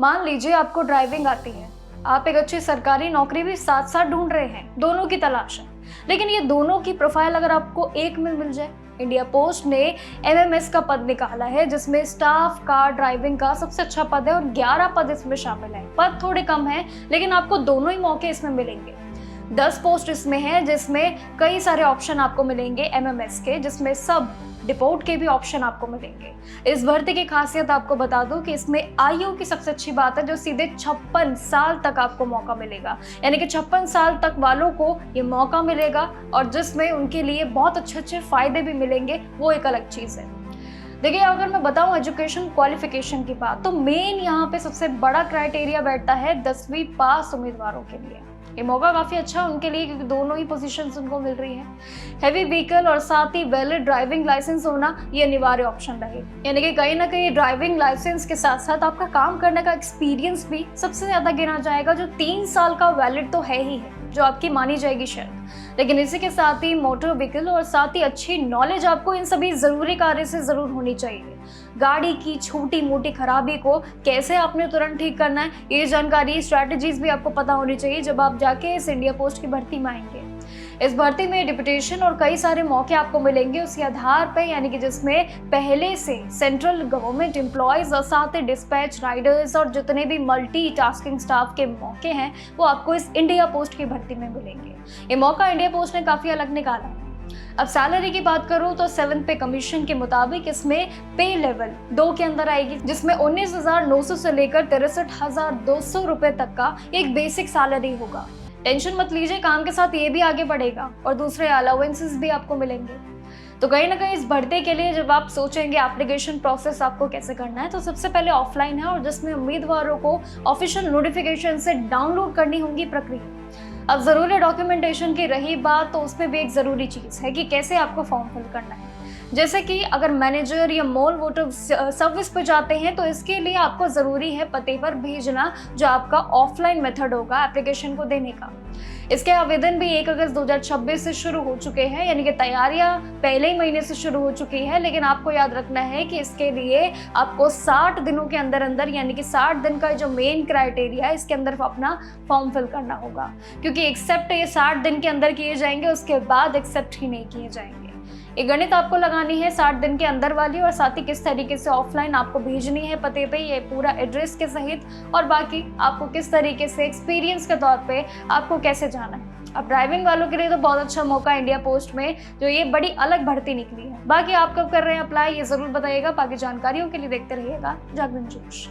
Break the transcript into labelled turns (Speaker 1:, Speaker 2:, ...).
Speaker 1: मान लीजिए आपको ड्राइविंग आती है, आप एक अच्छी सरकारी नौकरी भी साथ साथ ढूंढ रहे हैं, दोनों की तलाश है। लेकिन ये दोनों की प्रोफाइल अगर आपको एक में मिल जाए, इंडिया पोस्ट ने एमएमएस का पद निकाला है जिसमें स्टाफ कार ड्राइविंग का सबसे अच्छा पद है और 11 पद इसमें शामिल है। पद थोड़े कम है लेकिन आपको दोनों ही मौके इसमें मिलेंगे। 10 पोस्ट इसमें है जिसमें कई सारे ऑप्शन आपको मिलेंगे एमएमएस के, जिसमें सब डिपोर्ट के भी ऑप्शन आपको मिलेंगे। इस भर्ती की खासियत आपको बता दूं कि इसमें आयु की सबसे अच्छी बात है, जो सीधे 56 साल तक आपको मौका मिलेगा, यानी कि 56 साल तक वालों को ये मौका मिलेगा और जिसमें उनके लिए बहुत अच्छे अच्छे फायदे भी मिलेंगे, वो एक अलग चीज़ है। देखिए, अगर मैं बताऊं एजुकेशन क्वालिफिकेशन की बात, तो मेन यहाँ पे सबसे बड़ा क्राइटेरिया बैठता है 10वीं पास उम्मीदवारों के लिए। ये मौका काफ़ी अच्छा है उनके लिए क्योंकि दोनों ही पोजीशंस उनको मिल रही है। हैवी व्हीकल और साथ ही वैलिड ड्राइविंग लाइसेंस होना ये अनिवार्य ऑप्शन रहे, यानी कि कहीं ना कहीं ड्राइविंग लाइसेंस के साथ साथ आपका काम करने का एक्सपीरियंस भी सबसे ज़्यादा गिना जाएगा, जो 3 साल का वैलिड तो है ही है, जो आपकी मानी जाएगी शर्त। लेकिन इसी के साथ ही मोटर व्हीकल और साथ ही अच्छी नॉलेज आपको इन सभी ज़रूरी कार्य से ज़रूर होनी चाहिए। गाड़ी की छोटी मोटी खराबी को कैसे आपने तुरंत ठीक करना है, ये जानकारी स्ट्रैटेजीज भी आपको पता होनी चाहिए जब आप जाके इस इंडिया पोस्ट की भर्ती में आएंगे। इस भर्ती में डिप्यूटेशन और कई सारे मौके आपको मिलेंगे उसके आधार पर, यानी कि जिसमें पहले से सेंट्रल गवर्नमेंट एम्प्लॉयज और साथ ही डिस्पैच राइडर्स और जितने भी मल्टी टास्किंग स्टाफ के मौके हैं वो आपको इस इंडिया पोस्ट की भर्ती में मिलेंगे। ये मौका इंडिया पोस्ट ने काफ़ी अलग निकाला है। अब सैलरी की बात करूं तो 7 पे कमीशन के मुताबिक इसमें पे लेवल 2 के अंदर आएगी, जिसमें 19,900 से लेकर 63,200 रुपए तक का एक बेसिक सैलरी होगा। टेंशन मत लीजिए, काम के साथ ये भी आगे बढ़ेगा और दूसरे अलाउंसेस भी आपको मिलेंगे। तो कहीं ना कहीं इस भर्ती के लिए जब आप सोचेंगे एप्लीकेशन प्रोसेस आपको कैसे करना है, तो सबसे पहले ऑफलाइन है और जिसमें उम्मीदवारों को ऑफिशियल नोटिफिकेशन से डाउनलोड करनी होगी प्रक्रिया। अब ज़रूरी डॉक्यूमेंटेशन की रही बात, तो उसमें भी एक ज़रूरी चीज़ है कि कैसे आपको फॉर्म फिल करना है। जैसे कि अगर मैनेजर या मॉल वोटर सर्विस पर जाते हैं तो इसके लिए आपको ज़रूरी है पते पर भेजना, जो आपका ऑफलाइन मेथड होगा एप्लीकेशन को देने का। इसके आवेदन भी 1 अगस्त 2026 से शुरू हो चुके हैं, यानी कि तैयारियां पहले ही महीने से शुरू हो चुकी है। लेकिन आपको याद रखना है कि इसके लिए आपको 60 दिनों के अंदर अंदर, यानी कि 60 दिन का जो मेन क्राइटेरिया है, इसके अंदर अपना फॉर्म फिल करना होगा, क्योंकि एक्सेप्ट ये 60 दिन के अंदर किए जाएंगे, उसके बाद एक्सेप्ट ही नहीं किए जाएंगे। ये गणित आपको लगानी है 60 दिन के अंदर वाली, और साथ ही किस तरीके से ऑफलाइन आपको भेजनी है पते पे, ये पूरा एड्रेस के सहित, और बाकी आपको किस तरीके से एक्सपीरियंस के तौर पे आपको कैसे जाना है। अब ड्राइविंग वालों के लिए तो बहुत अच्छा मौका इंडिया पोस्ट में, जो ये बड़ी अलग भर्ती निकली है। बाकी आप कब कर रहे हैं अप्लाई, ये ज़रूर बताइएगा। बाकी जानकारियों के लिए देखते रहिएगा जागरण जोश।